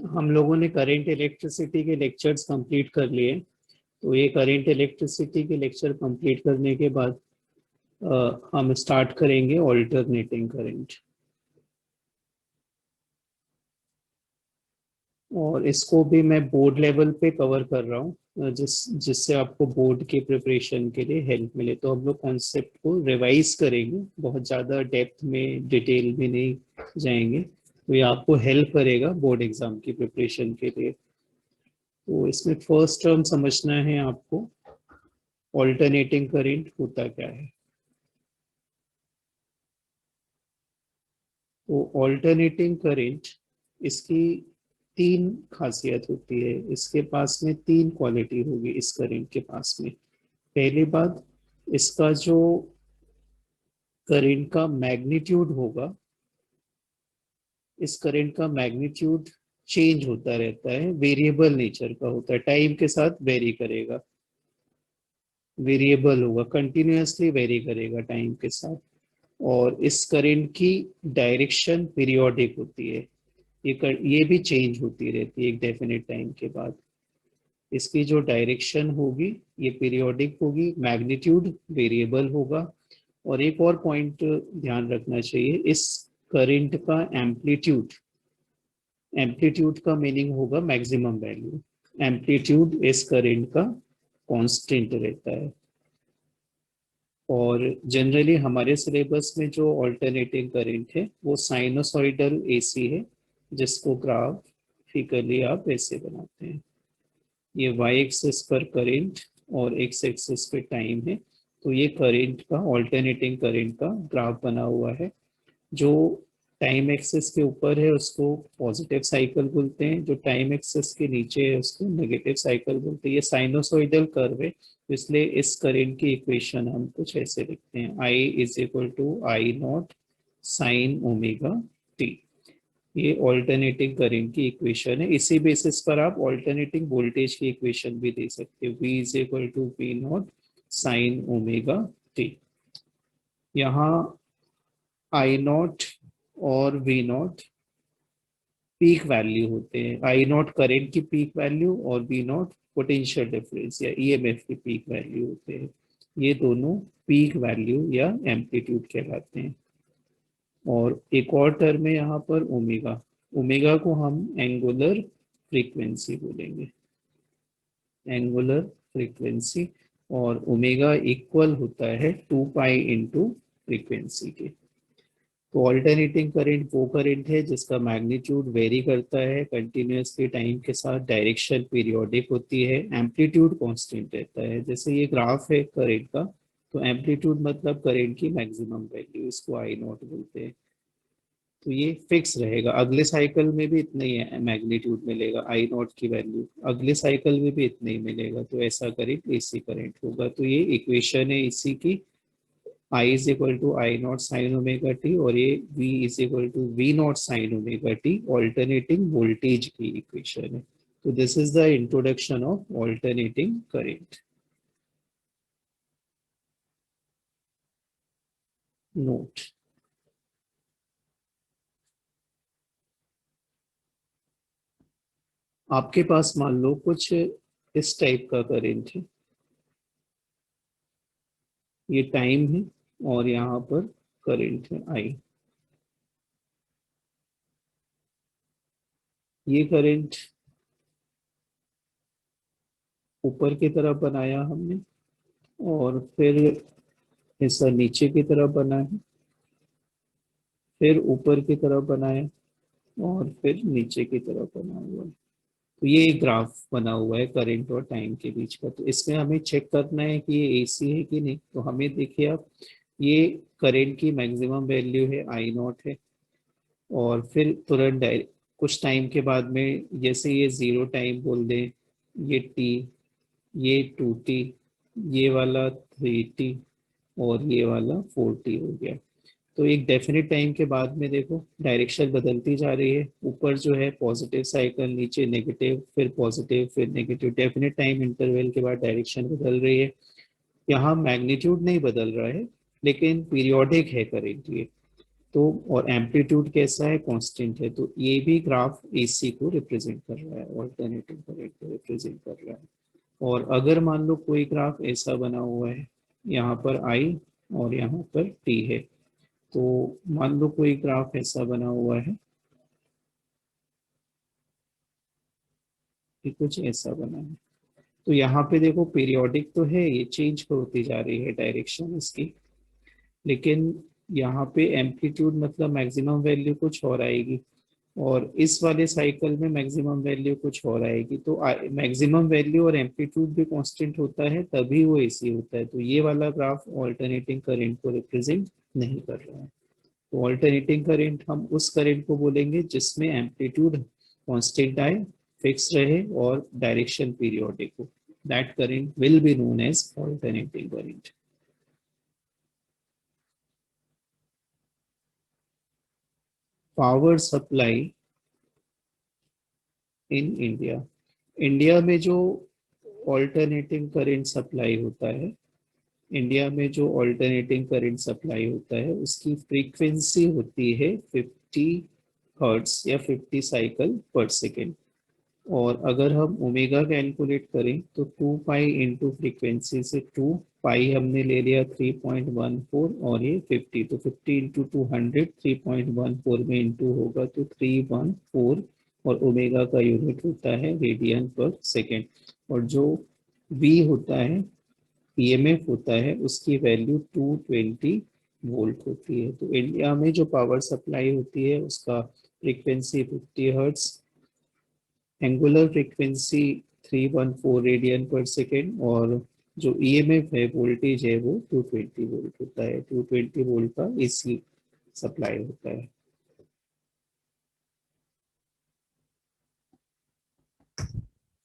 हम लोगों ने करंट इलेक्ट्रिसिटी के लेक्चर्स कंप्लीट कर लिए। तो ये करंट इलेक्ट्रिसिटी के लेक्चर कंप्लीट करने के बाद हम स्टार्ट करेंगे ऑल्टरनेटिंग करंट। और इसको भी मैं बोर्ड लेवल पे कवर कर रहा हूँ, जिससे आपको बोर्ड के प्रिपरेशन के लिए हेल्प मिले। तो हम लोग कॉन्सेप्ट को रिवाइज करेंगे, बहुत ज़्यादा डेप्थ में डिटेल में नहीं जाएंगे। तो ये आपको हेल्प करेगा बोर्ड एग्जाम की प्रिपरेशन के लिए। तो इसमें फर्स्ट टर्म समझना है आपको, ऑल्टरनेटिंग करंट होता क्या है। तो ऑल्टरनेटिंग करंट, इसकी तीन खासियत होती है, इसके पास में तीन क्वालिटी होगी इस करंट के पास में। पहली बात, इसका जो करंट का मैग्नीट्यूड होगा, इस करंट का मैग्नीट्यूड चेंज होता रहता है, वेरिएबल नेचर का होता है, टाइम के साथ वेरी करेगा, वेरिएबल होगा, कंटिन्यूअसली वेरी करेगा टाइम के साथ। और इस करंट की डायरेक्शन पीरियोडिक होती है, ये भी चेंज होती रहती है एक डेफिनेट टाइम के बाद। इसकी जो डायरेक्शन होगी ये पीरियोडिक होगी, मैग्नीट्यूड वेरिएबल होगा। और एक और पॉइंट ध्यान रखना चाहिए, इस करंट का एम्पलीट्यूड, एम्पलीट्यूड का मीनिंग होगा मैक्सिमम वैल्यू। एम्पलीट्यूड इस करंट का कांस्टेंट रहता है। और जनरली हमारे सिलेबस में जो ऑल्टरनेटिंग करंट है वो साइनोसॉइडल एसी है, जिसको ग्राफिकली आप ऐसे बनाते हैं। ये वाई एक्सिस पर करंट और एक्स एक्सिस पे टाइम है। तो ये करंट का, ऑल्टरनेटिंग करंट का ग्राफ बना हुआ है। जो टाइम एक्सिस के ऊपर है उसको पॉजिटिव साइकिल बोलते हैं, जो टाइम एक्सिस के नीचे है उसको नेगेटिव साइकिल बोलते हैं। ये साइनोसॉइडल कर्व है, तो इसलिए इस करंट की इक्वेशन हम कुछ ऐसे लिखते हैं, I is equal to I not sine omega T. ये ऑल्टरनेटिंग करंट की इक्वेशन है। इसी बेसिस पर आप ऑल्टरनेटिंग वोल्टेज की इक्वेशन भी दे सकते हो, V is equal to V not sine omega t. यहाँ आई नॉट और वी नॉट पीक वैल्यू होते हैं, आई नॉट करंट की पीक वैल्यू और वी नॉट पोटेंशियल डिफरेंस या ईएमएफ की पीक वैल्यू होते हैं। ये दोनों पीक वैल्यू या एम्पलीट्यूड कहलाते हैं। और एक और टर्म है यहाँ पर ओमेगा, ओमेगा को हम एंगुलर फ्रीक्वेंसी बोलेंगे, एंगुलर फ्रीक्वेंसी। और ओमेगा इक्वल होता है 2 पाई इंटू फ्रीक्वेंसी के। तो ऑल्टरनेटिंग करंट वो करंट है जिसका मैग्नीट्यूड वेरी करता है कंटिन्यूअसली टाइम के साथ, डायरेक्शन पीरियोडिक होती है, एम्पलीट्यूड कांस्टेंट रहता है। जैसे ये ग्राफ है करंट का, तो एम्पलीट्यूड मतलब करंट की मैक्सिमम वैल्यू, इसको आई नॉट बोलते हैं। तो ये फिक्स रहेगा, अगले साइकिल में भी इतना ही मैग्नीट्यूड मिलेगा, आई नॉट की वैल्यू अगले साइकिल में भी इतना ही मिलेगा। तो ऐसा करंट एसी करंट होगा। तो ये इक्वेशन है इसी की, I is equal to I not sine omega T, और ये V is equal to V not sine omega T alternating voltage की इक्वेशन है। तो this is the introduction of alternating current. Note, आपके पास मान लो कुछ इस टाइप का करंट है, ये टाइम है और यहाँ पर करंट है आई। ये करंट ऊपर की तरफ बनाया हमने, और फिर ऐसा नीचे की तरफ बना है, फिर ऊपर की तरफ बनाया, और फिर नीचे की तरफ बना हुआ है। तो ये एक ग्राफ बना हुआ है करंट और टाइम के बीच का। तो इसमें हमें चेक करना है कि ये एसी है कि नहीं। तो हमें देखिए आप, ये करंट की मैक्सिमम वैल्यू है आई नॉट है, और फिर तुरंत कुछ टाइम के बाद में, जैसे ये जीरो टाइम बोल दें, ये टी, ये 2T, ये वाला 3T, और ये वाला 4T हो गया। तो एक डेफिनेट टाइम के बाद में देखो डायरेक्शन बदलती जा रही है, ऊपर जो है पॉजिटिव साइकिल, नीचे नेगेटिव, फिर पॉजिटिव, फिर नेगेटिव, डेफिनेट टाइम इंटरवल के बाद डायरेक्शन बदल रही है। यहाँ मैग्नीट्यूड नहीं बदल रहा है, लेकिन पीरियोडिक है करंट ये। तो और एम्पलीट्यूड कैसा है, कांस्टेंट है, तो ये भी ग्राफ एसी को रिप्रेजेंट कर रहा है, ऑल्टरनेटिंग करंट को रिप्रेजेंट कर रहा है। और अगर मान लो कोई ग्राफ ऐसा बना हुआ है, यहाँ पर आई और यहाँ पर टी है, तो मान लो कोई ग्राफ ऐसा बना हुआ है कि कुछ ऐसा बना है, तो यहाँ पे देखो पीरियोडिक तो है, ये चेंज होती जा रही है डायरेक्शन इसकी, लेकिन यहाँ पे एम्पलीट्यूड मतलब मैक्सिमम वैल्यू कुछ और आएगी, और इस वाले साइकिल में मैक्सिमम वैल्यू कुछ और आएगी, तो मैक्सिमम वैल्यू और एम्पलीट्यूड भी कांस्टेंट होता है तभी वो एसी होता है, तो ये वाला ग्राफ ऑल्टरनेटिंग करंट को रिप्रेजेंट नहीं कर रहा है। तो ऑल्टरनेटिंग करंट हम उस करंट को बोलेंगे जिसमें एम्पलीट्यूड कांस्टेंट आए, फिक्स रहे और डायरेक्शन पीरियोडिक हो, that current will be known as alternating current. Power supply in India, India में जो ऑल्टरनेटिंग करंट सप्लाई होता है, इंडिया में जो ऑल्टरनेटिंग करंट सप्लाई होता है उसकी फ्रीक्वेंसी होती है 50 हर्ट्स या 50 साइकिल पर सेकेंड। और अगर हम ओमेगा कैलकुलेट करें तो 2 पाई इंटू फ्रीक्वेंसी से 2 पाई हमने ले लिया 3.14, और ये 50, तो 50 इंटू 200 3.14 में इंटू होगा तो 314, और ओमेगा का यूनिट होता है रेडियन पर सेकेंड। और जो वी होता है, ईएमएफ होता है, उसकी वैल्यू 220 वोल्ट होती है। तो इंडिया में जो पावर सप्लाई होती है उसका frequency 50 hertz, angular frequency 314 radian पर सेकेंड, और जो ईएमएफ है, वोल्टेज है, वो 220 वोल्ट होता है, 220 वोल्ट का एसी सप्लाई होता है।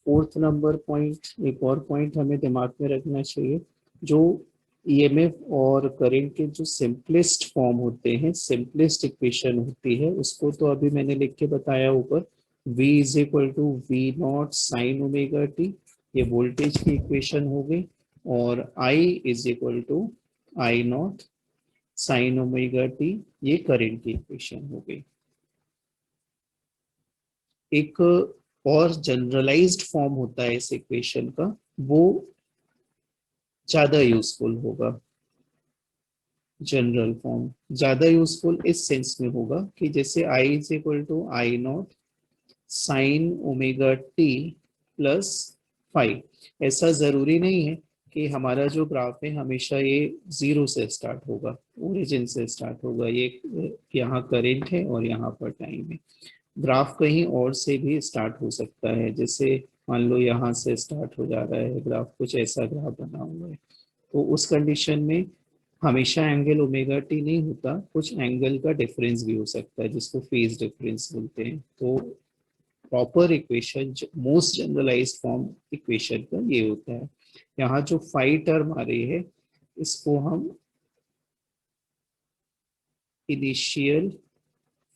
फोर्थ नंबर पॉइंट, एक और पॉइंट हमें दिमाग में रखना चाहिए, जो ईएमएफ और करंट के जो सिंपलेस्ट फॉर्म होते हैं, सिंपलेस्ट इक्वेशन होती है, उसको तो अभी मैंने लिख के बताया ऊपर, V is equal to V not sine omega T, ये वोल्टेज की इक्वेशन हो गई, और I is equal to I not sine omega T, ये करंट की इक्वेशन हो गई। एक और जनरलाइज्ड फॉर्म होता है इस इक्वेशन का, वो ज्यादा यूजफुल होगा। जनरल फॉर्म ज्यादा यूजफुल इस सेंस में होगा कि जैसे I is equal to I not sine omega T plus five. ऐसा जरूरी नहीं है कि हमारा जो ग्राफ है हमेशा ये जीरो से स्टार्ट होगा, ओरिजिन से स्टार्ट होगा, ये यहाँ करंट है और यहाँ पर टाइम है। ग्राफ कहीं और से भी स्टार्ट हो सकता है, जैसे मान लो यहाँ से स्टार्ट हो जा रहा है ग्राफ, कुछ ऐसा ग्राफ बना हुआ है, तो उस कंडीशन में हमेशा एंगल ओमेगा टी नहीं होता, कुछ एंगल का डिफरेंस भी हो सकता है जिसको फेज डिफरेंस बोलते हैं। तो proper equation, most generalised form equation का ये होता है। यहाँ जो फाइव टर्म आ रही है, इसको हम इनिशियल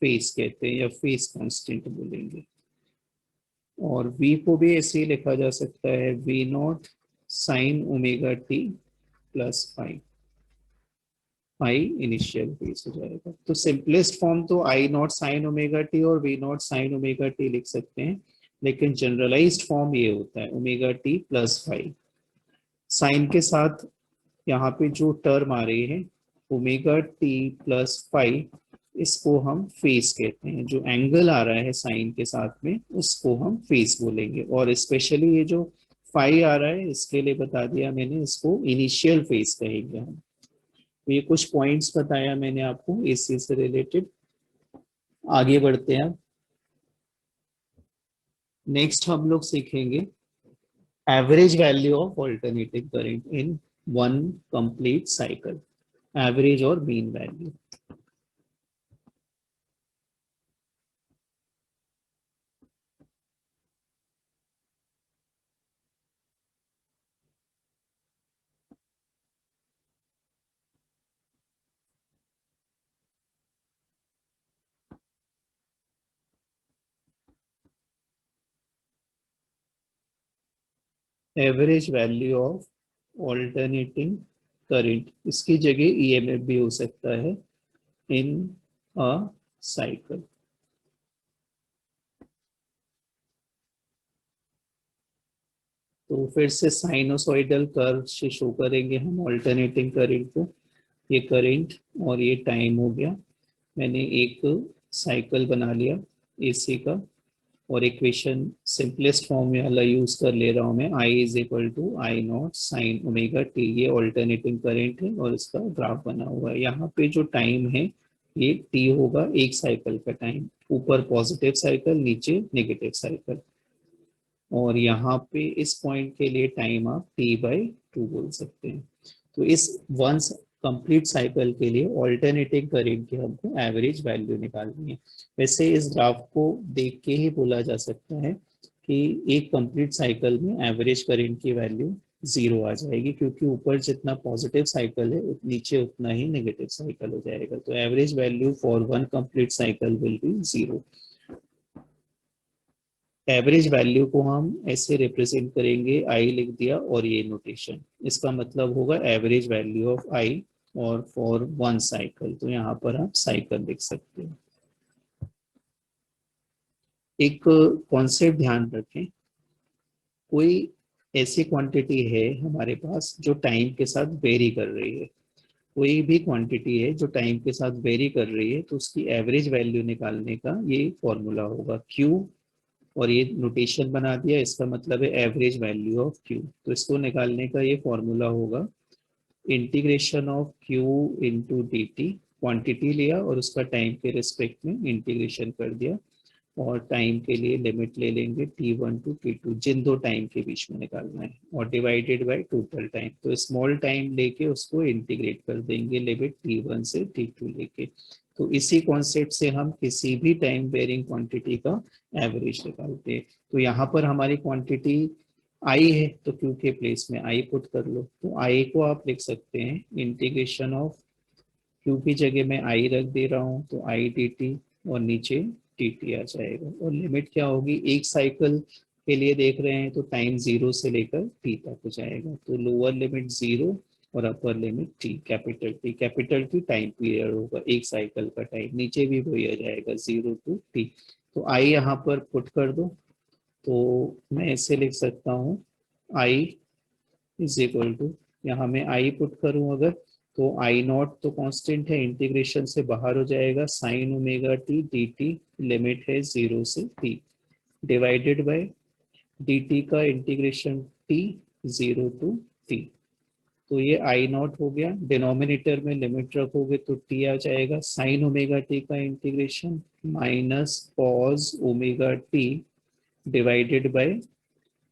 फेज कहते हैं या फेज कांस्टेंट बोलेंगे, और v को भी ऐसे ही लिखा जा सकता है, V not sine omega T plus five, I initial phase हो जाएगा। तो सिंपलेस्ट फॉर्म तो I not sine omega T और V not sine omega t लिख सकते हैं, लेकिन जनरलाइज्ड फॉर्म ये होता है omega T plus five. Sine के साथ यहाँ पे जो टर्म आ रही है ओमेगा टी प्लस फाइव, इसको हम फेस कहते हैं, जो एंगल आ रहा है साइन के साथ में उसको हम फेस बोलेंगे, और स्पेशली ये जो फाइव आ रहा है इसके लिए बता दिया मैंने, इसको इनिशियल फेस कहेंगे हम। तो ये कुछ पॉइंट्स बताया मैंने आपको एसी से रिलेटेड। आगे बढ़ते हैं। नेक्स्ट हम लोग सीखेंगे average value of alternating current in one complete cycle, average और mean value. Average value of alternating current, इसकी जगह ईएमएफ भी हो सकता है इन अ साइकिल। तो फिर से साइनोसॉइडल कर्व से शो करेंगे हम ऑल्टरनेटिंग करंट को। ये करंट और ये टाइम हो गया। मैंने एक साइकिल बना लिया एसी का, और इक्वेशन सिंपलेस्ट फॉर्म में वाला यूज कर ले रहा हूँ मैं, I is equal to I not sine omega T. ये ऑल्टरनेटिंग करंट है और इसका ग्राफ बना हुआ है। यहाँ पे जो टाइम है ये टी होगा, एक साइकिल का टाइम, ऊपर पॉजिटिव साइकिल नीचे नेगेटिव साइकिल। और यहाँ पे इस पॉइंट के लिए टाइम आप टी बाई टू बोल सकते हैं। तो इस वन कंप्लीट साइकिल के लिए ऑल्टरनेटिंग करंट की हमको एवरेज वैल्यू निकालनी है। वैसे इस ग्राफ को देख के ही बोला जा सकता है कि एक कंप्लीट साइकिल में एवरेज करंट की वैल्यू जीरो आ जाएगी, क्योंकि ऊपर जितना पॉजिटिव साइकिल है नीचे उतना ही नेगेटिव साइकिल हो जाएगा। तो average value for one complete cycle will be zero. Average value को हम ऐसे रिप्रेजेंट करेंगे, आई लिख दिया और ये नोटेशन, इसका मतलब होगा एवरेज वैल्यू ऑफ आई और फॉर वन साइकिल। तो यहाँ पर आप साइकिल लिख सकते हैं। एक कॉन्सेप्ट ध्यान रखें, कोई ऐसी क्वांटिटी है हमारे पास जो टाइम के साथ वेरी कर रही है, कोई भी क्वांटिटी है जो टाइम के साथ वेरी कर रही है, तो उसकी एवरेज वैल्यू निकालने का ये फॉर्मूला होगा क्यू। और ये नोटेशन बना दिया, इसका मतलब है एवरेज वैल्यू ऑफ क्यू। तो इसको निकालने का ये फॉर्मूला होगा integration of Q into d T. Quantity लिया और उसका टाइम के रिस्पेक्ट में इंटीग्रेशन कर दिया, और टाइम के लिए लिमिट ले लेंगे t1 टू t2, जिन दो टाइम के बीच में निकालना है, और डिवाइडेड बाय टोटल टाइम। तो स्मॉल टाइम लेके उसको इंटीग्रेट कर देंगे लिमिट t1 से t2 लेके। तो इसी कॉन्सेप्ट से हम किसी भी टाइम वेरिंग क्वांटिटी का एवरेज निकालते हैं। तो यहाँ पर हमारी क्वांटिटी आई है, तो क्यू के प्लेस में आई पुट कर लो। तो आई को आप लिख सकते हैं इंटीग्रेशन ऑफ क्यू की जगह मैं आई रख दे रहा हूँ, तो आई डी टी, और नीचे टी टी आ जाएगा। और लिमिट क्या होगी, एक साइकिल के लिए देख रहे हैं तो टाइम जीरो से लेकर टी तक हो जाएगा। तो लोअर लिमिट जीरो और upper limit T, capital T. Capital T time period होगा, एक साइकिल का टाइम, नीचे भी वही आ जाएगा जीरो टू टी। तो आई यहाँ पर पुट कर दो। तो मैं ऐसे लिख सकता हूँ आई इज इक्वल टू, यहाँ मैं आई पुट करूं अगर, तो आई नॉट तो कांस्टेंट है, इंटीग्रेशन से बाहर हो जाएगा, sine omega T D T, limit है जीरो से T, divided by D T का integration T zero to T. तो ये आई नॉट हो गया, डिनोमिनेटर में लिमिट रखोगे तो टी आ जाएगा, साइन ओमेगा टी का integration minus cos omega T divided by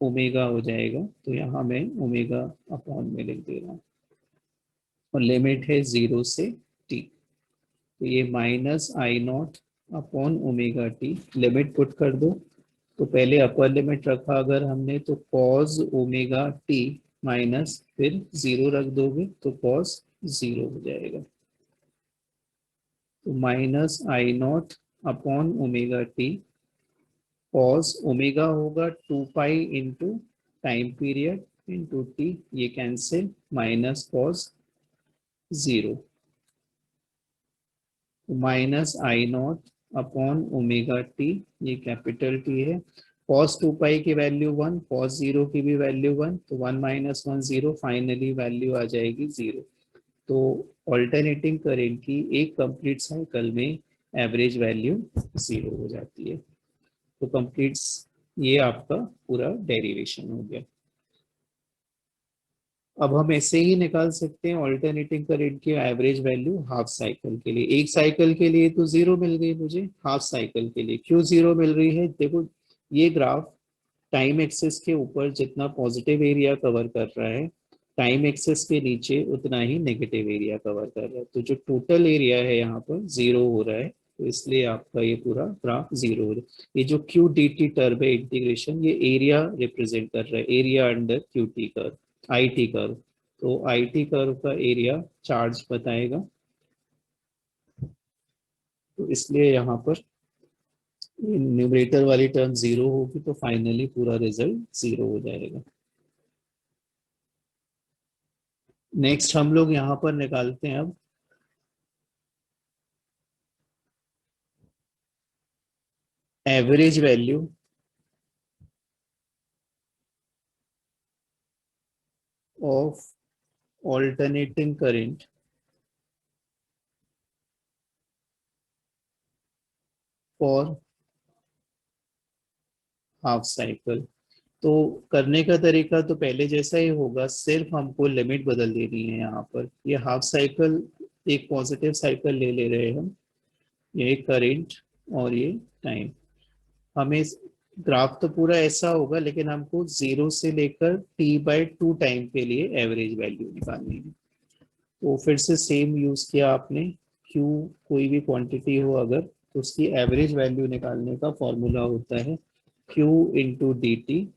omega हो जाएगा। तो यहाँ मैं ओमेगा अपॉन में लिख दे रहा हूँ, और लिमिट है जीरो से टी। तो ये minus I not upon omega T, limit put कर दो। तो पहले अपर लिमिट रखा अगर हमने, तो कॉस ओमेगा टी माइनस फिर जीरो रख दोगे तो कॉस जीरो हो जाएगा। तो minus I not upon omega T, cos omega होगा two pi into time period into T, ये cancel, minus cos zero, minus I not upon omega T, ये कैपिटल टी है। कॉस टू पाई की value one, cos zero की भी value one, तो one minus one zero, finally value आ जाएगी zero. तो ऑल्टरनेटिंग करंट की एक कंप्लीट साइकिल में एवरेज वैल्यू जीरो हो जाती है। तो कंप्लीट, ये आपका पूरा डेरिवेशन हो गया। अब हम ऐसे ही निकाल सकते हैं ऑल्टरनेटिंग करंट की एवरेज वैल्यू हाफ साइकिल के लिए। एक साइकिल के लिए तो जीरो मिल गई मुझे, हाफ साइकिल के लिए क्यों जीरो मिल रही है, देखो ये ग्राफ टाइम एक्सेस के ऊपर जितना पॉजिटिव एरिया कवर कर रहा है, टाइम एक्सेस के नीचे उतना ही नेगेटिव एरिया कवर कर रहा है। तो जो टोटल एरिया है यहाँ पर जीरो हो रहा है, तो इसलिए आपका ये पूरा ग्राफ जीरो हो रहा है। ये जो क्यू डी टी टर्म है इंटीग्रेशन, ये एरिया रिप्रेजेंट कर रहा है, area under Q T curve, I T curve. तो आई टी कर्व का एरिया चार्ज बताएगा, तो इसलिए यहाँ पर न्यूमरेटर वाली टर्म जीरो होगी, तो फाइनली पूरा रिजल्ट जीरो हो जाएगा। नेक्स्ट हम लोग यहाँ पर निकालते हैं अब average value of alternating current for half cycle. तो करने का तरीका तो पहले जैसा ही होगा, सिर्फ हमको लिमिट बदल देनी है। यहाँ पर ये हाफ साइकिल एक पॉजिटिव साइकिल ले रहे हैं हम, ये करंट और ये टाइम। हमें ग्राफ तो पूरा ऐसा होगा, लेकिन हमको 0 से लेकर t/2 टाइम के लिए एवरेज वैल्यू निकालनी है। तो फिर से सेम यूज किया आपने। Q कोई भी क्वांटिटी हो अगर, तो उसकी एवरेज वैल्यू निकालने का फॉर्मूला होता है Q into d t,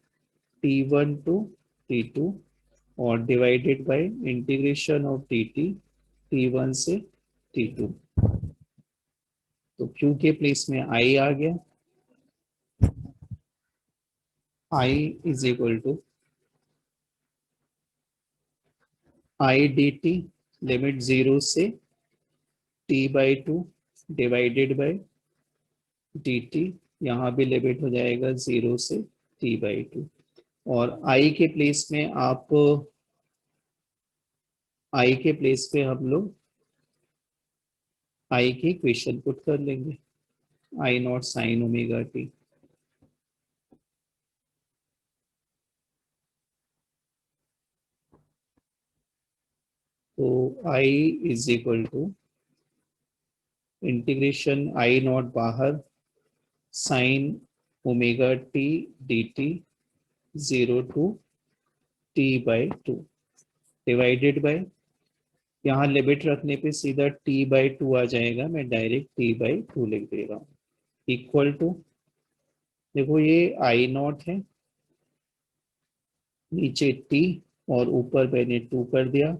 T1 to T2, और divided by integration of d t T1 से T2। तो Q के प्लेस में I आ गया। I is equal to I d T, limit 0 से t/2 divided by D T, यहाँ भी लिमिट हो जाएगा 0 से t/2। और I के प्लेस में आप, I के प्लेस पे हम लोग I की इक्वेशन पुट कर लेंगे, I not sine omega T. तो I is equal to integration I not बाहर, sine omega T D T 0 to t/2 divided by, यहाँ लिमिट रखने पे सीधा t/2 आ जाएगा, मैं डायरेक्ट t/2 लिख दे रहा हूँ, इक्वल टू, देखो ये I नॉट है, नीचे t, और ऊपर मैंने 2 कर दिया।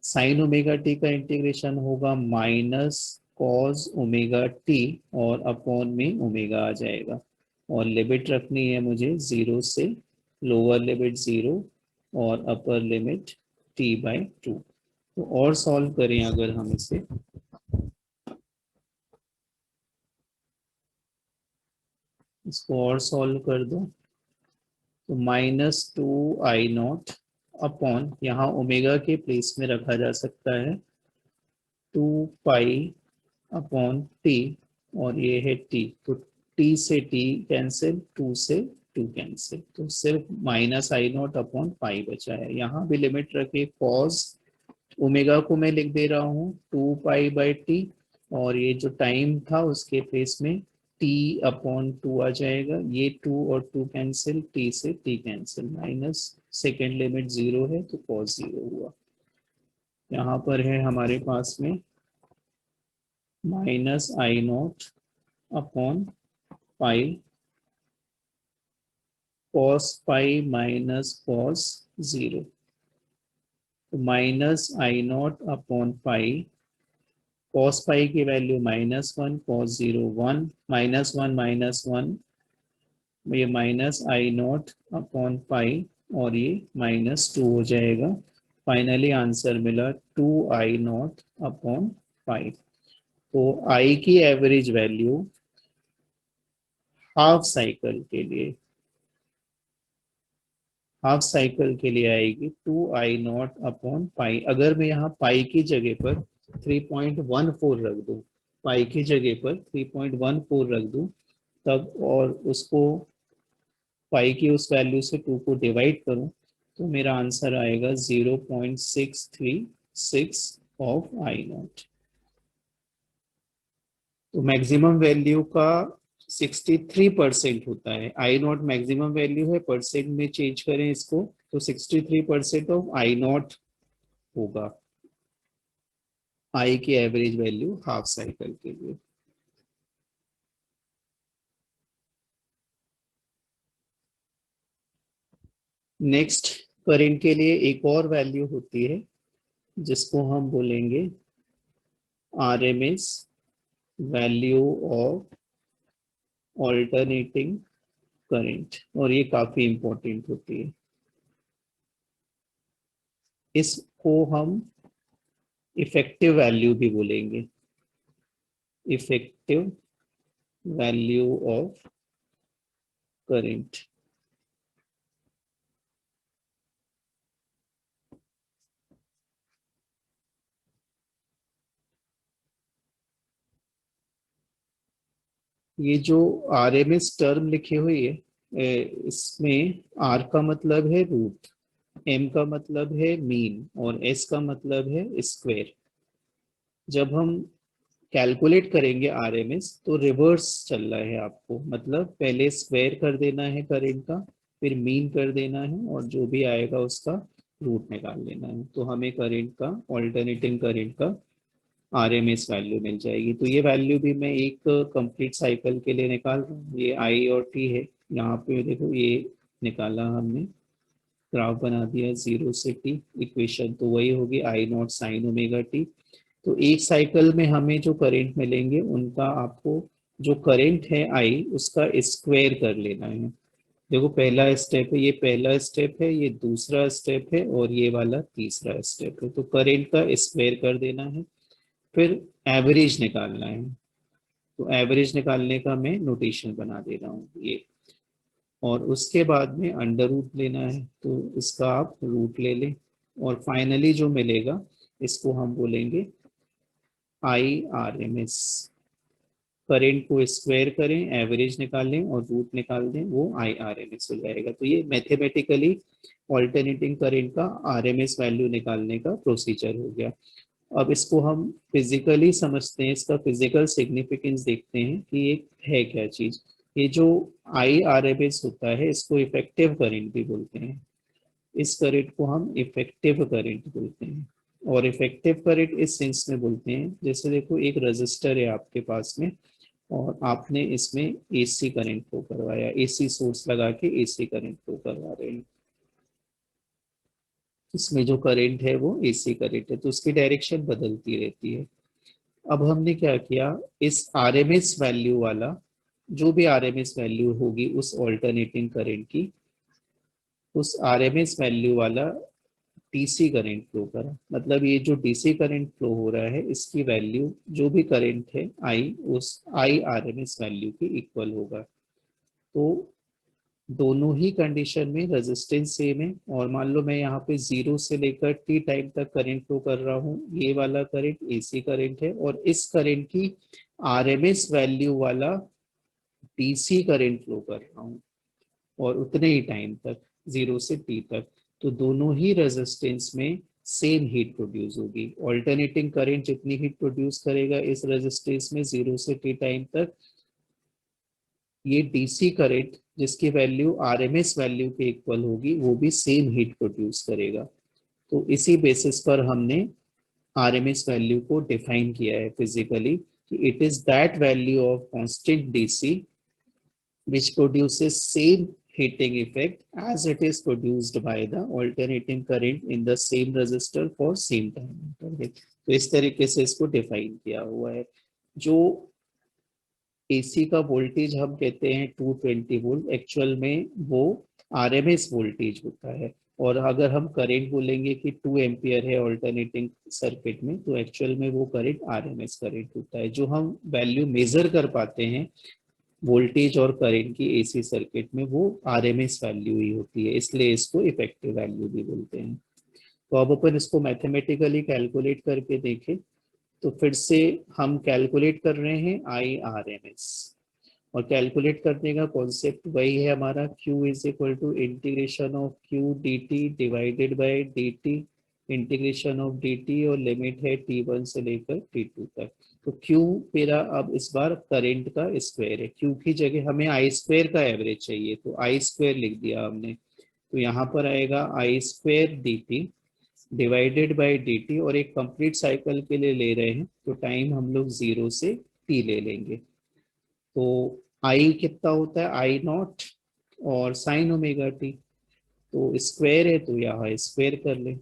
साइन ओमेगा टी का इंटीग्रेशन होगा माइनस कॉस ओमेगा टी, और अपॉन में ओमेगा आ जाएगा। और लिमिट रखनी है मुझे 0 से, लोअर लिमिट 0 और अपर लिमिट t/2। तो और सॉल्व करें अगर हम इसे, इसको और सॉल्व कर दो, तो -2 I0 अपॉन, यहाँ ओमेगा के प्लेस में रखा जा सकता है 2 पाई अपॉन टी, और ये है टी, तो टी से टी कैंसिल, 2 से 2 कैंसिल, तो सिर्फ -I0 अपॉन पाई बचा है। यहाँ भी लिमिट रखे, कॉस ओमेगा को मैं लिख दे रहा हूँ 2 पाई/टी, और ये जो टाइम था उसके प्लेस में t/2 आ जाएगा। ये 2 और 2 कैंसिल, t से t cancel, minus second limit 0 है तो कॉस 0 हुआ। यहाँ पर है हमारे पास में -I0 upon pi, cos pi minus cos 0, तो -I0 upon pi, cos pi की वैल्यू -1, कॉस 0 1, -1 ये -I0 अपॉन पाई, और ये -2 हो जाएगा। फाइनली आंसर मिला 2I0 अपॉन पाई। तो I की एवरेज वैल्यू हाफ साइकिल के लिए, हाफ साइकिल के लिए आएगी 2I0 अपॉन पाई। अगर मैं यहाँ पाई की जगह पर 3.14 रख दूं, पाई की जगह पर 3.14 रख दूं तब, और उसको पाई की उस वैल्यू से 2 को डिवाइड करूं, तो मेरा आंसर आएगा 0.636 ऑफ I0। तो मैक्सिमम वैल्यू का 63% होता है। I0 मैक्सिमम वैल्यू है, परसेंट में चेंज करें इसको तो 63% ऑफ I0 होगा, I की एवरेज वैल्यू हाफ साइकिल के लिए। नेक्स्ट, करंट के लिए एक और वैल्यू होती है जिसको हम बोलेंगे RMS value of alternating current, और ये काफी इंपॉर्टेंट होती है। इसको हम इफेक्टिव वैल्यू भी बोलेंगे, इफेक्टिव वैल्यू ऑफ करंट। ये जो आरएमएस टर्म लिखी हुई है, इसमें आर का मतलब है रूट, एम का मतलब है मीन और एस का मतलब है स्क्वायर। जब हम कैलकुलेट करेंगे आरएमएस तो रिवर्स चल रहा है आपको, मतलब पहले स्क्वायर कर देना है करंट का, फिर मीन कर देना है और जो भी आएगा उसका रूट निकाल लेना है, तो हमें करंट का, ऑल्टरनेटिंग करंट का आरएमएस वैल्यू मिल जाएगी। तो ये वैल्यू भी मैं एक कंप्लीट साइकिल के लिए निकाल रहा हूँ। ये आई और टी है, यहाँ पे देखो ये निकाला हमने, ग्राफ बना दिया 0 से t, इक्वेशन तो वही होगी आई नॉट साइन ओमेगा टी। तो एक साइकिल में हमें जो करंट मिलेंगे उनका आपको, जो करंट है आई उसका स्क्वायर कर लेना है। देखो पहला स्टेप है, ये पहला स्टेप है, ये दूसरा स्टेप है और ये वाला तीसरा स्टेप है। तो करंट का स्क्वायर कर देना है, फिर एवरेज निकालना है। तो एवरेज निकालने का मैं नोटेशन बना दे रहा हूँ ये, और उसके बाद में अंडर रूट लेना है, तो इसका आप रूट ले लें और फाइनली जो मिलेगा इसको हम बोलेंगे I R M S. Current को स्क्वायर करें, एवरेज निकालें और रूट निकाल दें, वो आई आर एम एस हो जाएगा। तो ये मैथमेटिकली ऑल्टरनेटिंग करेंट का आर एम एस वैल्यू निकालने का प्रोसीजर हो गया। अब इसको हम फिजिकली समझते हैं, इसका फिजिकल सिग्निफिकेंस देखते हैं कि ये है क्या चीज। ये जो आई आर एम एस होता है इसको इफेक्टिव करंट भी बोलते हैं, इस करंट को हम इफेक्टिव करंट बोलते हैं। और इफेक्टिव करंट इस सेंस में बोलते हैं, जैसे देखो एक रजिस्टर है आपके पास में और आपने इसमें एसी करंट फ्लो करवाया, एसी सोर्स लगा के एसी करंट फ्लो करवा रहे हैं, इसमें जो करंट है वो एसी करंट है, तो उसकी डायरेक्शन बदलती रहती है। अब हमने क्या किया, इस आरएमएस वैल्यू वाला, जो भी आरएमएस वैल्यू होगी उस ऑल्टरनेटिंग करंट की, उस आरएमएस वैल्यू वाला डीसी करंट फ्लो करा। मतलब ये जो डीसी करंट फ्लो हो रहा है इसकी वैल्यू, जो भी करंट है आई, उस आई आरएमएस वैल्यू के इक्वल होगा। तो दोनों ही कंडीशन में रेजिस्टेंस सेम है, और मान लो मैं यहाँ पे 0 से लेकर टी टाइम तक करंट फ्लो कर रहा हूँ, ये वाला करंट एसी करंट है और इस करंट की आरएमएस वैल्यू वाला डीसी करंट फ्लो कर रहा हूँ, और उतने ही टाइम तक 0 से टी तक। तो दोनों ही रेजिस्टेंस में सेम हीट प्रोड्यूस होगी। ऑल्टरनेटिंग करंट जितनी हीट प्रोड्यूस करेगा इस रेजिस्टेंस में 0 से टी टाइम तक, ये डीसी करंट जिसकी वैल्यू आरएमएस वैल्यू के इक्वल होगी वो भी सेम हीट प्रोड्यूस करेगा। तो इसी बेसिस पर हमने आरएमएस वैल्यू को डिफाइन किया है फिजिकली, कि it is that value of constant DC which produces same heating effect as it is produced by the alternating current in the same resistor for same time interval। तो इस तरीके से इसको define किया हुआ है। जो एसी का वोल्टेज हम कहते हैं 220 वोल्ट, एक्चुअल में वो आरएमएस वोल्टेज होता है। और अगर हम करंट बोलेंगे कि 2 एम्पियर है ऑल्टरनेटिंग सर्किट में, तो एक्चुअल में वो करंट आरएमएस करंट होता है। जो हम वैल्यू मेजर कर पाते हैं वोल्टेज और करंट की एसी सर्किट में, वो आरएमएस वैल्यू ही होती है, इसलिए इसको इफेक्टिव वैल्यू भी बोलते हैं। तो अब अपन इसको मैथमेटिकली कैलकुलेट करके देखें, तो फिर से हम कैलकुलेट कर रहे हैं आई आर एम एस, और कैलकुलेट करने का कॉन्सेप्ट वही है हमारा, Q is equal to integration of Q d T divided by D t, integration of d T और लिमिट है T1 से लेकर T2 तक। तो Q मेरा अब इस बार करंट का स्क्वायर है, Q की जगह हमें आई स्क्वायर का एवरेज चाहिए, तो आई स्क्वायर लिख दिया हमने। तो यहाँ पर आएगा I square D T divided by D T, और एक कंप्लीट साइकिल के लिए ले रहे हैं तो टाइम हम लोग 0 से t ले लेंगे। तो आई कितना होता है, आई नॉट और साइन ओमेगा टी, तो स्क्वायर है तो यहाँ स्क्वायर कर ले,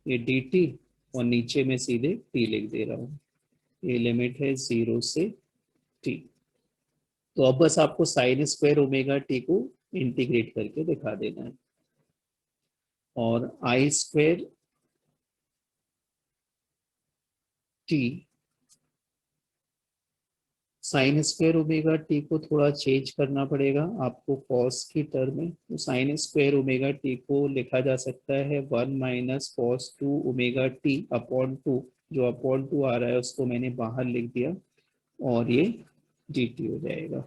ये डी टी और नीचे में सीधे टी लिख दे रहा हूँ, ये लिमिट है 0 से टी। तो अब बस आपको साइन स्क्वायर ओमेगा टी को इंटीग्रेट करके दिखा देना है, और I square T sine square omega T को थोड़ा चेंज करना पड़ेगा आपको कॉस की टर्म में। तो साइन स्क्वायर ओमेगा टी को लिखा जा सकता है 1 minus cos 2 omega T upon 2। जो अपॉन 2 आ रहा है उसको मैंने बाहर लिख दिया और ये डी टी हो जाएगा।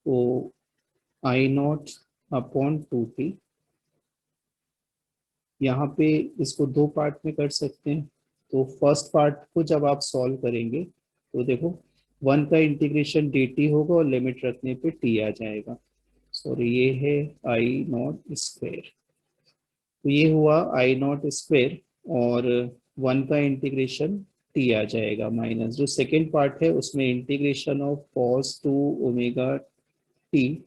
तो आई नॉट अपॉन 2 टी, यहाँ पे इसको दो पार्ट में कर सकते हैं। तो फर्स्ट पार्ट को जब आप सॉल्व करेंगे तो देखो 1 का इंटीग्रेशन डी टी होगा और लिमिट रखने पे टी आ जाएगा। सॉरी, ये है आई नॉट स्क्वायर। तो ये हुआ आई नॉट स्क्वायर और 1 का इंटीग्रेशन टी आ जाएगा माइनस जो सेकेंड पार्ट है उसमें integration of cos 2 omega T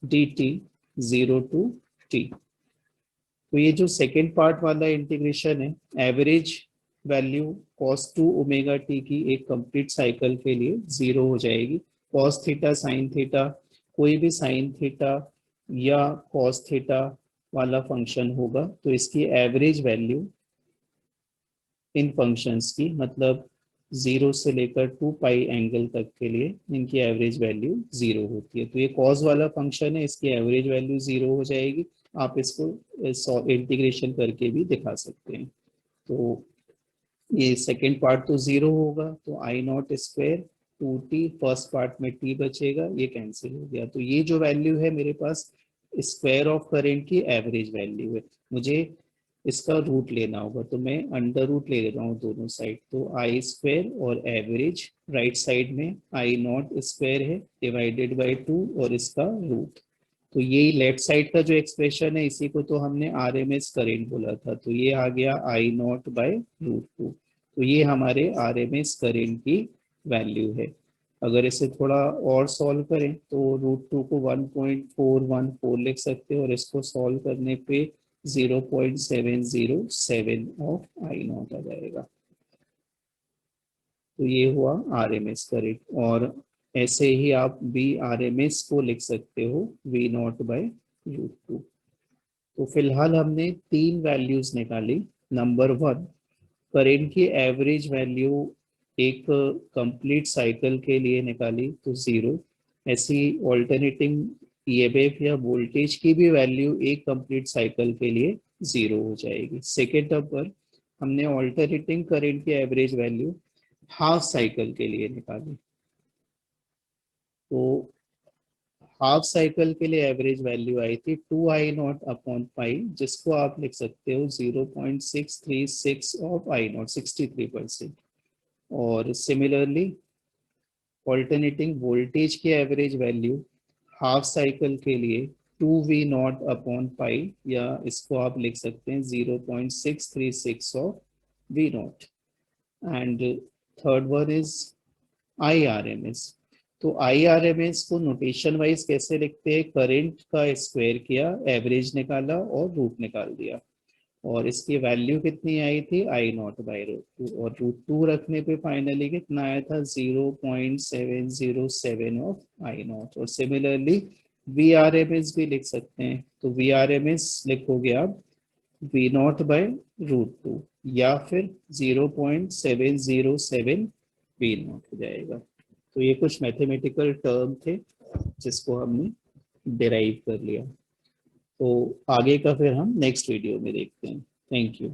D T 0 to t। तो ये जो सेकेंड पार्ट वाला इंटीग्रेशन है average value cos 2 omega T की एक कंप्लीट साइकिल के लिए 0 हो जाएगी। कॉस थीटा साइन थीटा, कोई भी साइन थीटा या कॉस थीटा वाला फंक्शन होगा तो इसकी एवरेज वैल्यू इन फंक्शंस की, मतलब 0 से लेकर 2 पाई एंगल तक के लिए इनकी एवरेज वैल्यू 0 होती है। तो ये कॉस वाला फंक्शन है, इसकी एवरेज वैल्यू 0 हो जाएगी। आप इसको इंटीग्रेशन करके भी दिखा सकते हैं। तो ये सेकेंड पार्ट तो 0 होगा, तो I not square 2t, first part में t बचेगा, ये कैंसिल हो गया। तो ये जो वैल्यू है मेरे पास स्क्वायर ऑफ करेंट की एवरेज वैल्यू है। मुझे इसका रूट लेना होगा तो मैं अंडर रूट ले रहा हूँ दोनों साइड। तो आई स्क्वायर और एवरेज राइट साइड में आई नॉट स्क्वायर है डिवाइडेड बाई 2 और इसका रूट। तो ये लेफ्ट साइड का जो एक्सप्रेशन है इसी को तो हमने आरएमएस करेंट बोला था। तो ये आ गया आई नॉट बाय √2। तो ये हमारे आरएमएस करेंट की वैल्यू है। अगर इसे थोड़ा और सॉल्व करें तो √2 को 1.414 लिख सकते हो और इसको सॉल्व करने पे 0.707 ऑफ आई नॉट आ जाएगा। तो ये हुआ आरएमएस करेंट। और ऐसे ही आप वी आरएमएस को लिख सकते हो वी नॉट बाय √2। तो फिलहाल हमने तीन वैल्यूज निकाली। नंबर 1, करेंट की एवरेज वैल्यू एक कंप्लीट साइकिल के लिए निकाली तो 0। ऐसी ऑल्टरनेटिंग ईएमएफ या वोल्टेज की भी वैल्यू एक कंप्लीट साइकिल के लिए 0 हो जाएगी। सेकेंड नंबर, हमने ऑल्टरनेटिंग करंट की एवरेज वैल्यू हाफ साइकिल के लिए निकाली। तो हाफ साइकिल के लिए एवरेज वैल्यू आई थी 2I0/पाई, जिसको आप लिख सकते हो 0.636 ऑफ I0, 63%। और सिमिलरली ऑल्टरनेटिंग वोल्टेज की एवरेज वैल्यू हाफ साइकिल के लिए 2V0/पाई, या इसको आप लिख सकते हैं 0.636 of V0। And third one is IRMS। तो IRMS को नोटेशन वाइज कैसे लिखते हैं? करंट का स्क्वायर किया, एवरेज निकाला और रूट निकाल दिया। और इसकी वैल्यू कितनी आई थी? I0/√2। और √2 रखने पे फाइनली कितना आया था? 0.707 ऑफ I0। और सिमिलरली VRMS भी लिख सकते हैं। तो VRMS लिखोगे आप V0/√2 या फिर 0.707 V0 हो जाएगा। तो ये कुछ मैथमेटिकल टर्म थे जिसको हमने डिराइव कर लिया। तो आगे का फिर हम नेक्स्ट वीडियो में देखते हैं। Thank you.